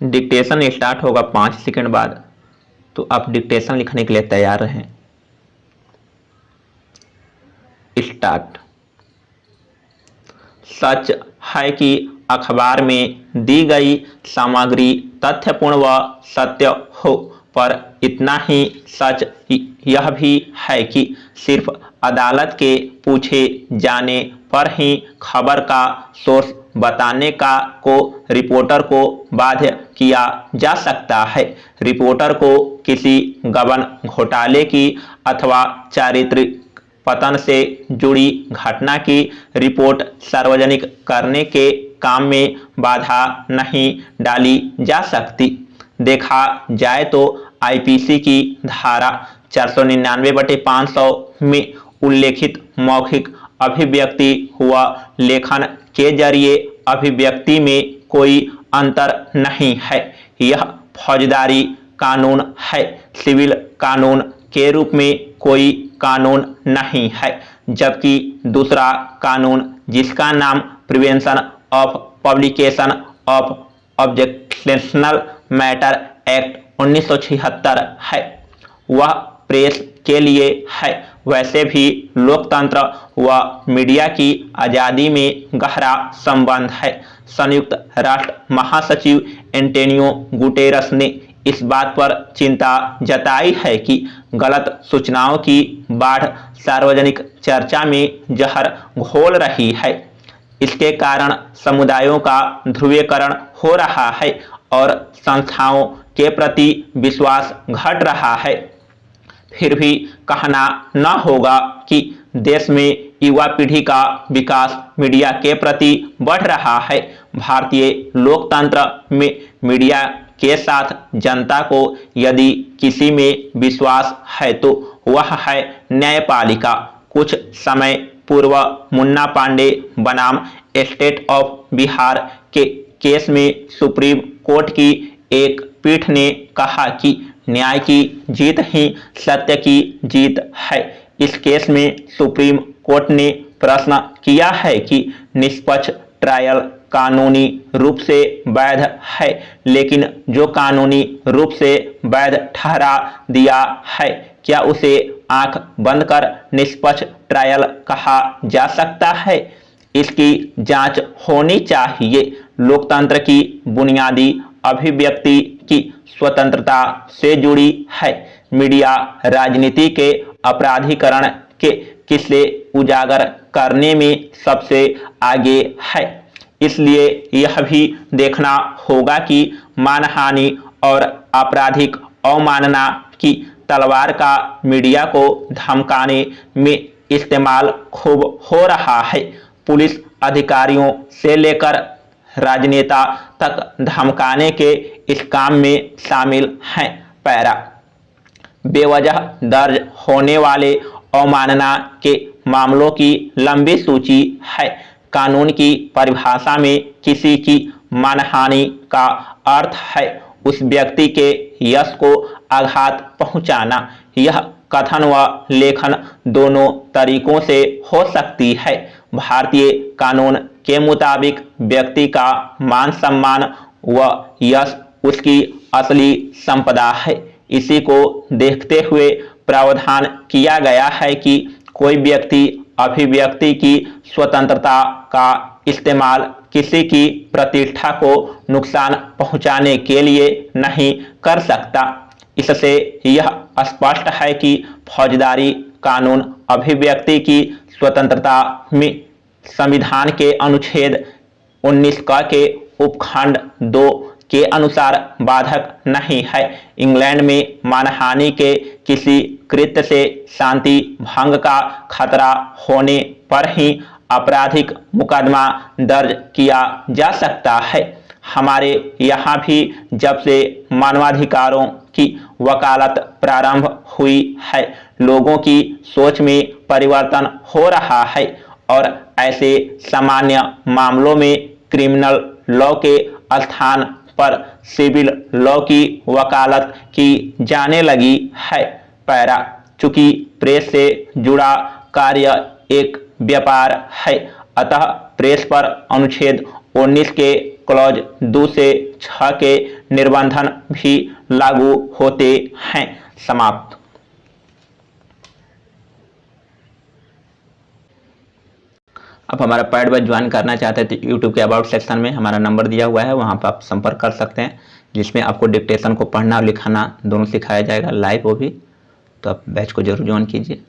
Dictation start होगा 5 second बाद, तो आप डिक्टेशन लिखने के लिए तैयार रहें। स्टार्ट। सच है कि अखबार में दी गई सामग्री तथ्यपूर्ण व सत्य हो, पर इतना ही सच यह भी है कि सिर्फ अदालत के पूछे जाने पर ही खबर का सोर्स बताने को रिपोर्टर को बाध्य किया जा सकता है। रिपोर्टर को किसी गबन घोटाले की अथवा चारित्रिक पतन से जुड़ी घटना की रिपोर्ट सार्वजनिक करने के काम में बाधा नहीं डाली जा सकती। देखा जाए तो आईपीसी की धारा 499/500 में उल्लेखित मौखिक अभिव्यक्ति हुआ लेखन के जरिए अभिव्यक्ति में कोई अंतर नहीं है। यह फौजदारी कानून है, सिविल कानून के रूप में कोई कानून नहीं है। जबकि दूसरा कानून, जिसका नाम prevention of publication of objectional matter act 1976 है, वह प्रेस के लिए है। वैसे भी लोकतंत्र व मीडिया की आज़ादी में गहरा संबंध है। संयुक्त राष्ट्र महासचिव एंटोनियो गुटेरस ने इस बात पर चिंता जताई है कि गलत सूचनाओं की बाढ़ सार्वजनिक चर्चा में जहर घोल रही है। इसके कारण समुदायों का ध्रुवीकरण हो रहा है और संस्थाओं के प्रति विश्वास घट रहा है। फिर भी कहना न होगा कि देश में युवा पीढ़ी का विकास मीडिया के प्रति बढ़ रहा है। भारतीय लोकतंत्र में मीडिया के साथ जनता को यदि किसी में विश्वास है तो वह है न्यायपालिका। कुछ समय पूर्व मुन्ना पांडे बनाम स्टेट ऑफ बिहार के केस में सुप्रीम कोर्ट की एक पीठ ने कहा कि न्याय की जीत ही सत्य की जीत है। इस केस में सुप्रीम कोर्ट ने प्रश्न किया है कि निष्पक्ष ट्रायल कानूनी रूप से वैध है, लेकिन जो कानूनी रूप से वैध ठहरा दिया है, क्या उसे आंख बंद कर निष्पक्ष ट्रायल कहा जा सकता है? इसकी जांच होनी चाहिए। लोकतंत्र की बुनियादी अभिव्यक्ति की स्वतंत्रता से जुड़ी है। मीडिया राजनीति के अपराधीकरण के किस्से उजागर करने में सबसे आगे है। इसलिए यह भी देखना होगा कि मानहानि और आपराधिक अवमानना की तलवार का मीडिया को धमकाने में इस्तेमाल खूब हो रहा है। पुलिस अधिकारियों से लेकर राजनेता तक धमकाने के इस काम में शामिल हैं। पैरा। बेवजह दर्ज होने वाले अवमानना के मामलों की लंबी सूची है। कानून की परिभाषा में किसी की मानहानि का अर्थ है उस व्यक्ति के यश को आघात पहुंचाना। यह कथन व लेखन दोनों तरीकों से हो सकती है। भारतीय कानून के मुताबिक व्यक्ति का मान सम्मान व यश उसकी असली संपदा है। इसी को देखते हुए प्रावधान किया गया है कि कोई व्यक्ति अभिव्यक्ति की स्वतंत्रता का इस्तेमाल किसी की प्रतिष्ठा को नुकसान पहुंचाने के लिए नहीं कर सकता। इससे यह स्पष्ट है कि फौजदारी कानून अभिव्यक्ति की स्वतंत्रता में संविधान के अनुच्छेद 19 क के उपखंड 2 के अनुसार बाधक नहीं है। इंग्लैंड में मानहानि के किसी कृत्य से शांति भंग का खतरा होने पर ही आपराधिक मुकदमा दर्ज किया जा सकता है। हमारे यहाँ भी जब से मानवाधिकारों की वकालत प्रारंभ हुई है, लोगों की सोच में परिवर्तन हो रहा है और ऐसे सामान्य मामलों में क्रिमिनल लॉ के स्थान पर सिविल लॉ की वकालत की जाने लगी है। पैरा। चूंकि प्रेस से जुड़ा कार्य एक व्यापार है, अतः प्रेस पर अनुच्छेद 19 के क्लॉज 2 से 6 के निर्बंधन भी लागू होते हैं। समाप्त। आप हमारा पैड बैच ज्वाइन करना चाहते हैं तो यूट्यूब के अबाउट सेक्शन में हमारा नंबर दिया हुआ है, वहाँ पर आप संपर्क कर सकते हैं, जिसमें आपको डिक्टेशन को पढ़ना और लिखाना दोनों सिखाया जाएगा लाइव वो भी। तो आप बैच को जरूर ज्वाइन कीजिए।